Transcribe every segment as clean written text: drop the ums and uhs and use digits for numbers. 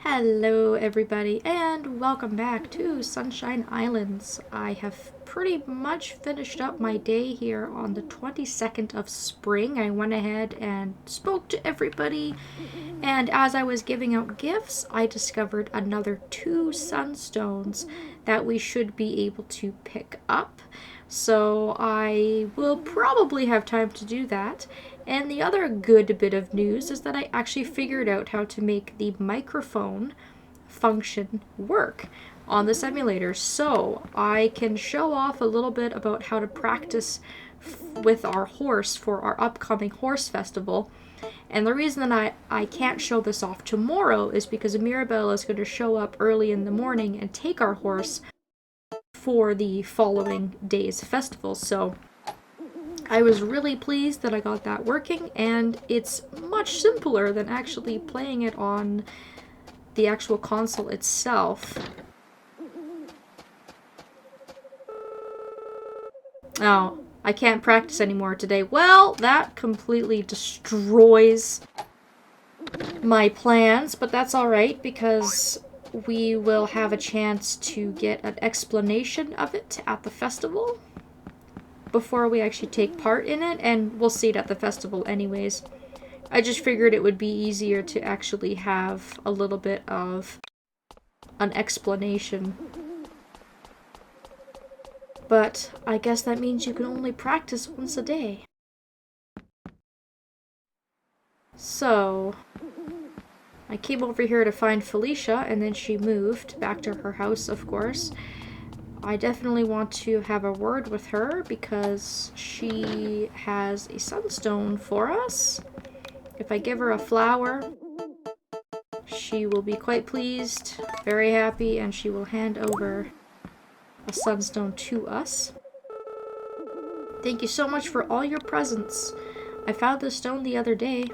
Hello everybody and welcome back to Sunshine Islands. I have pretty much finished up my day here on the 22nd of spring. I went ahead and spoke to everybody, and as I was giving out gifts, I discovered another 2 sunstones that we should be able to pick up. So I will probably have time to do that. And the other good bit of news is that I actually figured out how to make the microphone function work on this emulator. So I can show off a little bit about how to practice with our horse for our upcoming horse festival. And the reason that I can't show this off tomorrow is because Mirabelle is going to show up early in the morning and take our horse for the following day's festival. So I was really pleased that I got that working, and it's much simpler than actually playing it on the actual console itself. Oh, I can't practice anymore today. Well, that completely destroys my plans, but that's alright because we will have a chance to get an explanation of it at the festival before we actually take part in it, and we'll see it at the festival anyways. I just figured it would be easier to actually have a little bit of an explanation. But I guess that means you can only practice once a day. So I came over here to find Felicia, and then she moved back to her house, of course. I definitely want to have a word with her because she has a sunstone for us. If I give her a flower, she will be quite pleased, very happy, and she will hand over a sunstone to us. Thank you so much for all your presents. I found this stone the other day.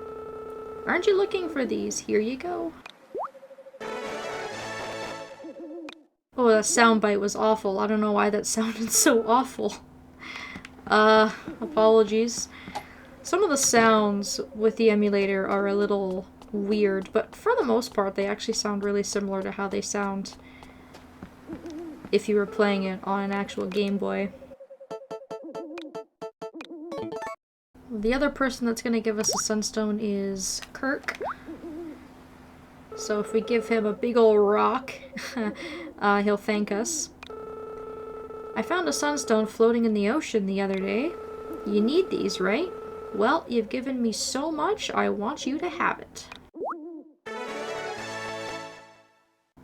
Aren't you looking for these? Here you go. Oh, that soundbite was awful. I don't know why that sounded so awful. Apologies. Some of the sounds with the emulator are a little weird, but for the most part, they actually sound really similar to how they sound if you were playing it on an actual Game Boy. The other person that's going to give us a sunstone is Kirk. So if we give him a big ol' rock, he'll thank us. I found a sunstone floating in the ocean the other day. You need these, right? Well, you've given me so much, I want you to have it.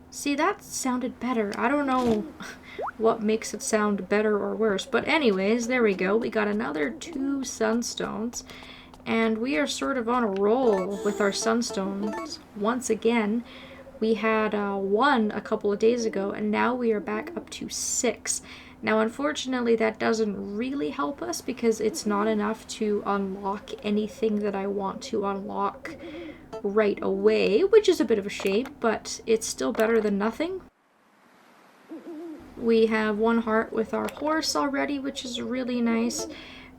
See, that sounded better. I don't know what makes it sound better or worse. But anyways, there we go. We got another 2 sunstones. And we are sort of on a roll with our sunstones. Once again, we had 1 a couple of days ago, and now we are back up to 6. Now, unfortunately, that doesn't really help us because it's not enough to unlock anything that I want to unlock right away, which is a bit of a shame, but it's still better than nothing. We have 1 heart with our horse already, which is really nice.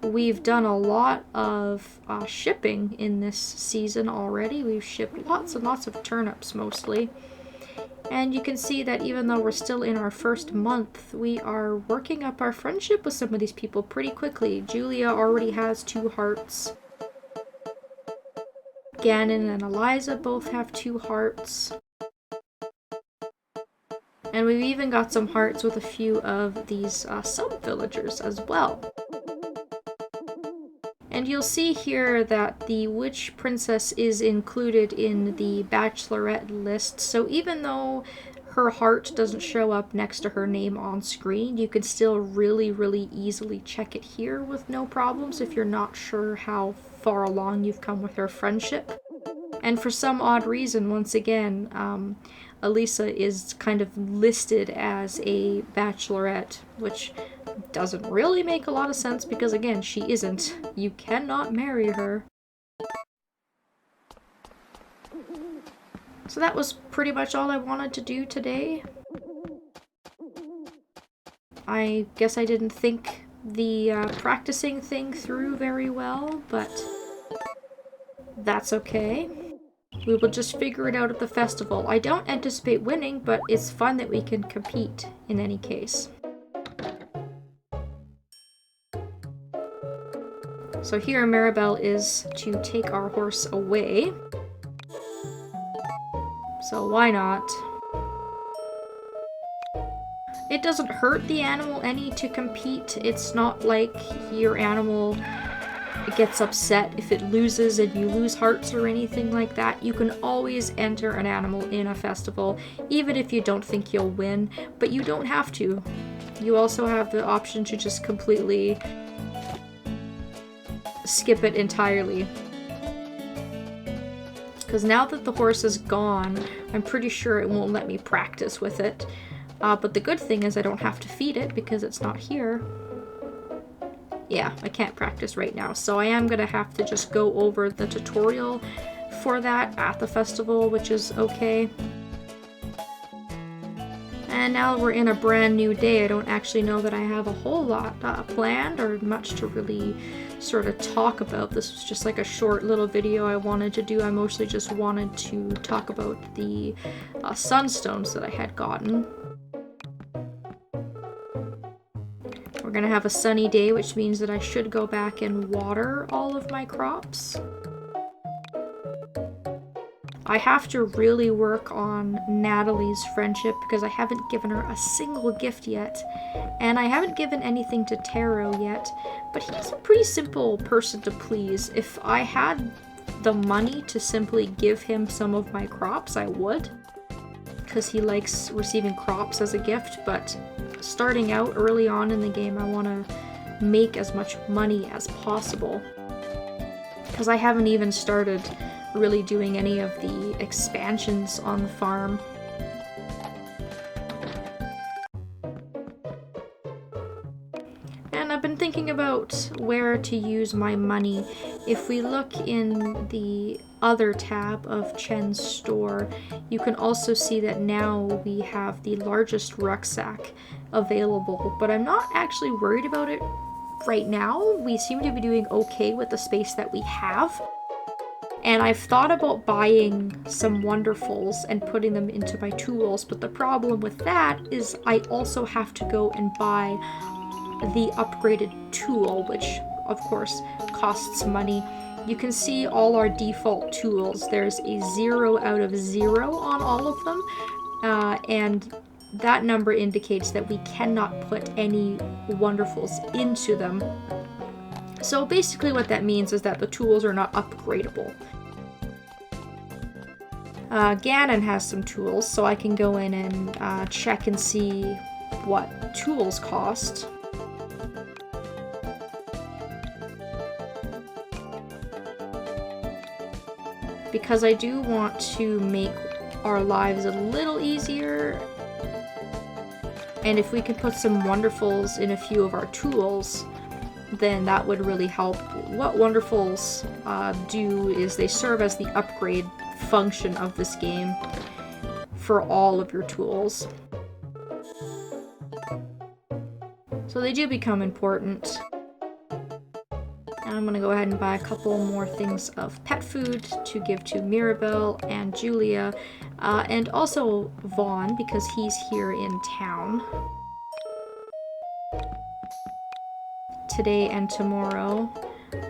We've done a lot of shipping in this season already. We've shipped lots and lots of turnips mostly. And you can see that even though we're still in our first month, we are working up our friendship with some of these people pretty quickly. Julia already has 2 hearts. Gannon and Eliza both have 2 hearts. And we've even got some hearts with a few of these sub-villagers as well. And you'll see here that the witch princess is included in the bachelorette list, so even though her heart doesn't show up next to her name on screen, you can still really easily check it here with no problems if you're not sure how far along you've come with her friendship. And for some odd reason, once again, Elisa is kind of listed as a bachelorette, which doesn't really make a lot of sense because, again, she isn't. You cannot marry her. So that was pretty much all I wanted to do today. I guess I didn't think the practicing thing through very well, but that's okay. We will just figure it out at the festival. I don't anticipate winning, but it's fun that we can compete in any case. So here Mirabelle is to take our horse away. So why not? It doesn't hurt the animal any to compete. It's not like your animal gets upset if it loses and you lose hearts or anything like that. You can always enter an animal in a festival, even if you don't think you'll win, but you don't have to. You also have the option to just completely skip it entirely. Because now that the horse is gone, I'm pretty sure it won't let me practice with it. But the good thing is I don't have to feed it because it's not here. Yeah, I can't practice right now, so I am gonna have to just go over the tutorial for that at the festival, which is okay. And now we're in a brand new day. I don't actually know that I have a whole lot planned or much to really sort of talk about. This was just like a short little video I wanted to do. I mostly just wanted to talk about the sunstones that I had gotten. We're gonna have a sunny day, which means that I should go back and water all of my crops. I have to really work on Natalie's friendship because I haven't given her a single gift yet. And I haven't given anything to Taro yet, but he's a pretty simple person to please. If I had the money to simply give him some of my crops, I would. Because he likes receiving crops as a gift, but starting out early on in the game, I want to make as much money as possible. Because I haven't even started really doing any of the expansions on the farm. And I've been thinking about where to use my money. If we look in the other tab of Chen's store, you can also see that now we have the largest rucksack available, but I'm not actually worried about it right now. We seem to be doing okay with the space that we have. And I've thought about buying some Wonderfuls and putting them into my tools, but the problem with that is I also have to go and buy the upgraded tool, which of course costs money. You can see all our default tools. There's a 0 out of 0 on all of them, and that number indicates that we cannot put any Wonderfuls into them. So basically what that means is that the tools are not upgradable. Ganon has some tools, so I can go in and check and see what tools cost. Because I do want to make our lives a little easier, and if we can put some Wonderfuls in a few of our tools, then that would really help. What Wonderfuls do is they serve as the upgrade function of this game for all of your tools. So they do become important. And I'm gonna go ahead and buy a couple more things of pet food to give to Mirabelle and Julia, and also Vaughn, because he's here in town today and tomorrow.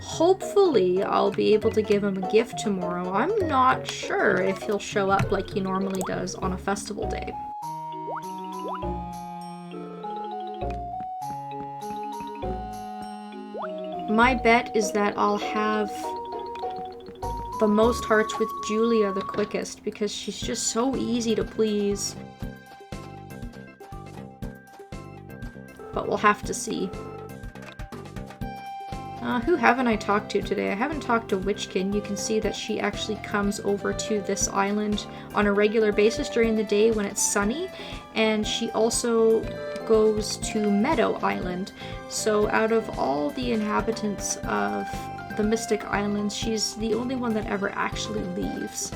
Hopefully I'll be able to give him a gift tomorrow. I'm not sure if he'll show up like he normally does on a festival day. My bet is that I'll have the most hearts with Julia the quickest because she's just so easy to please. But we'll have to see. Who haven't I talked to today? I haven't talked to Witchkin. You can see that she actually comes over to this island on a regular basis during the day when it's sunny, and she also goes to Meadow Island. So out of all the inhabitants of the Mystic Islands, she's the only one that ever actually leaves.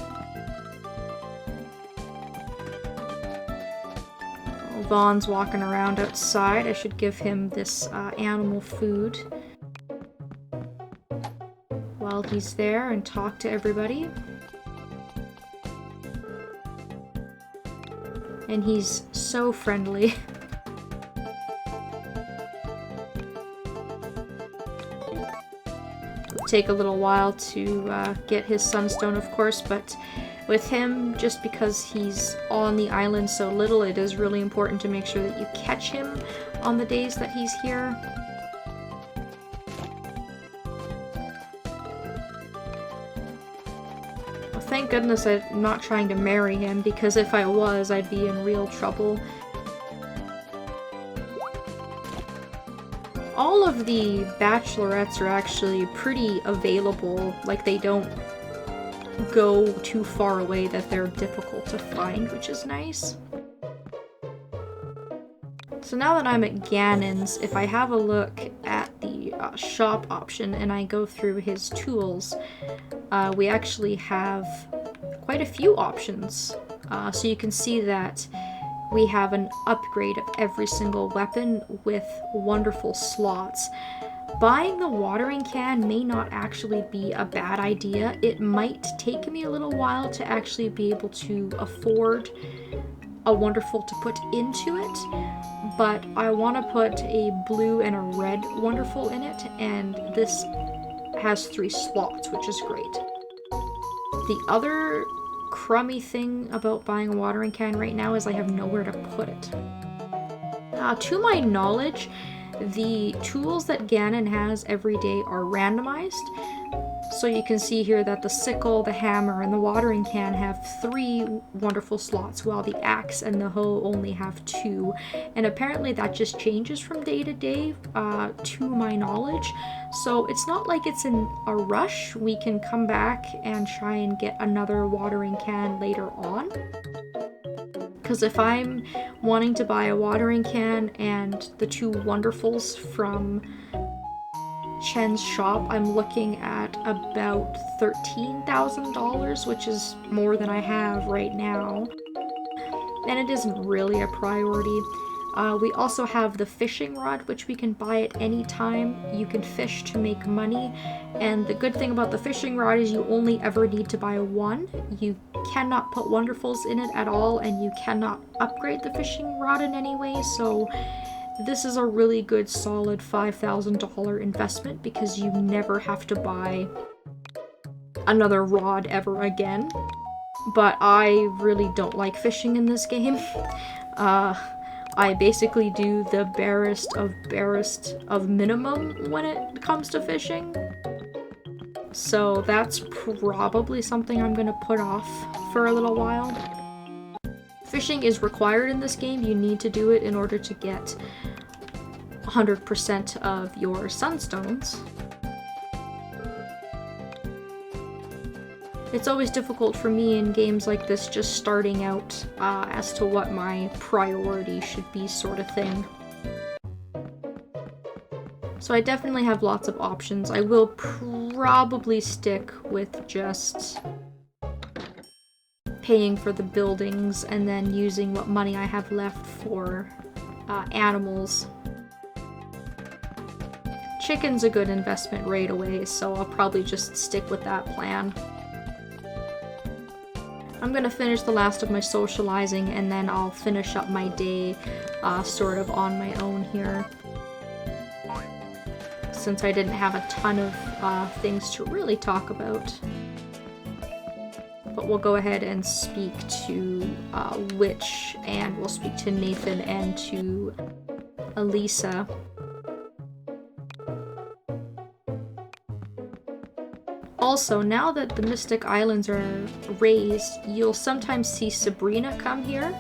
Vaughn's walking around outside. I should give him this animal food while he's there and talk to everybody. And he's so friendly. Take a little while to get his sunstone, of course, but with him, just because he's on the island so little, it is really important to make sure that you catch him on the days that he's here. Well, thank goodness I'm not trying to marry him, because if I was, I'd be in real trouble. All of the bachelorettes are actually pretty available, like they don't go too far away that they're difficult to find, which is nice. So now that I'm at Ganon's, if I have a look at the shop option and I go through his tools, we actually have quite a few options. So you can see that we have an upgrade of every single weapon with wonderful slots. Buying the watering can may not actually be a bad idea. It might take me a little while to actually be able to afford a wonderful to put into it, but I want to put a blue and a red wonderful in it, and this has 3 slots, which is great. The other crummy thing about buying a watering can right now is I have nowhere to put it. To my knowledge, the tools that Ganon has every day are randomized. So you can see here that the sickle, the hammer, and the watering can have 3 wonderful slots, while the axe and the hoe only have 2. And apparently that just changes from day to day, to my knowledge. So it's not like it's in a rush. We can come back and try and get another watering can later on. Because if I'm wanting to buy a watering can and the 2 wonderfuls from Chen's shop, I'm looking at about $13,000, which is more than I have right now. And it isn't really a priority. We also have the fishing rod, which we can buy at any time. You can fish to make money, and the good thing about the fishing rod is you only ever need to buy 1. You cannot put wonderfuls in it at all, and you cannot upgrade the fishing rod in any way, so this is a really good solid $5,000 investment because you never have to buy another rod ever again. But I really don't like fishing in this game. I basically do the barest of minimum when it comes to fishing. So that's probably something I'm gonna put off for a little while. Fishing is required in this game. You need to do it in order to get 100% of your sunstones. It's always difficult for me in games like this, just starting out, as to what my priority should be, sort of thing. So I definitely have lots of options. I will probably stick with just paying for the buildings and then using what money I have left for animals. Chicken's a good investment right away, so I'll probably just stick with that plan. I'm gonna finish the last of my socializing and then I'll finish up my day sort of on my own here, since I didn't have a ton of things to really talk about. But we'll go ahead and speak to Witch, and we'll speak to Nathan and to Elisa. Also, now that the Mystic Islands are raised, you'll sometimes see Sabrina come here,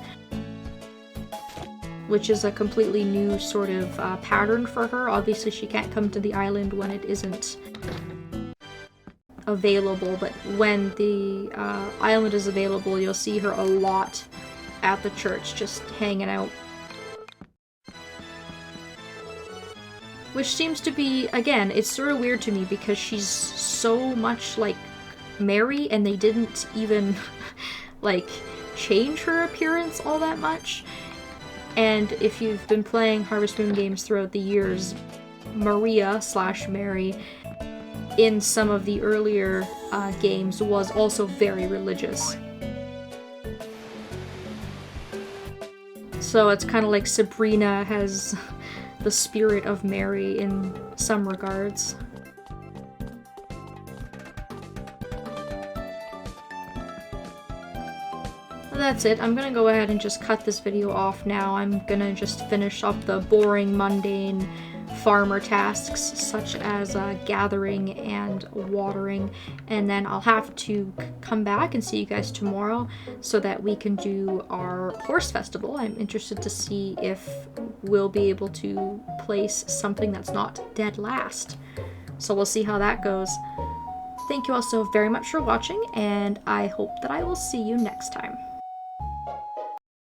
which is a completely new sort of pattern for her. Obviously, she can't come to the island when it isn't available, but when the island is available, you'll see her a lot at the church, just hanging out. Which seems to be, again, it's sort of weird to me because she's so much like Mary, and they didn't even, like, change her appearance all that much. And if you've been playing Harvest Moon games throughout the years, Maria/Mary in some of the earlier games was also very religious. So it's kind of like Sabrina has the spirit of Mary in some regards. That's it. I'm gonna go ahead and just cut this video off now. I'm gonna just finish up the boring, mundane farmer tasks such as gathering and watering, and then I'll have to come back and see you guys tomorrow so that we can do our horse festival. I'm interested to see if we'll be able to place something that's not dead last. So we'll see how that goes. Thank you all so very much for watching, and I hope that I will see you next time.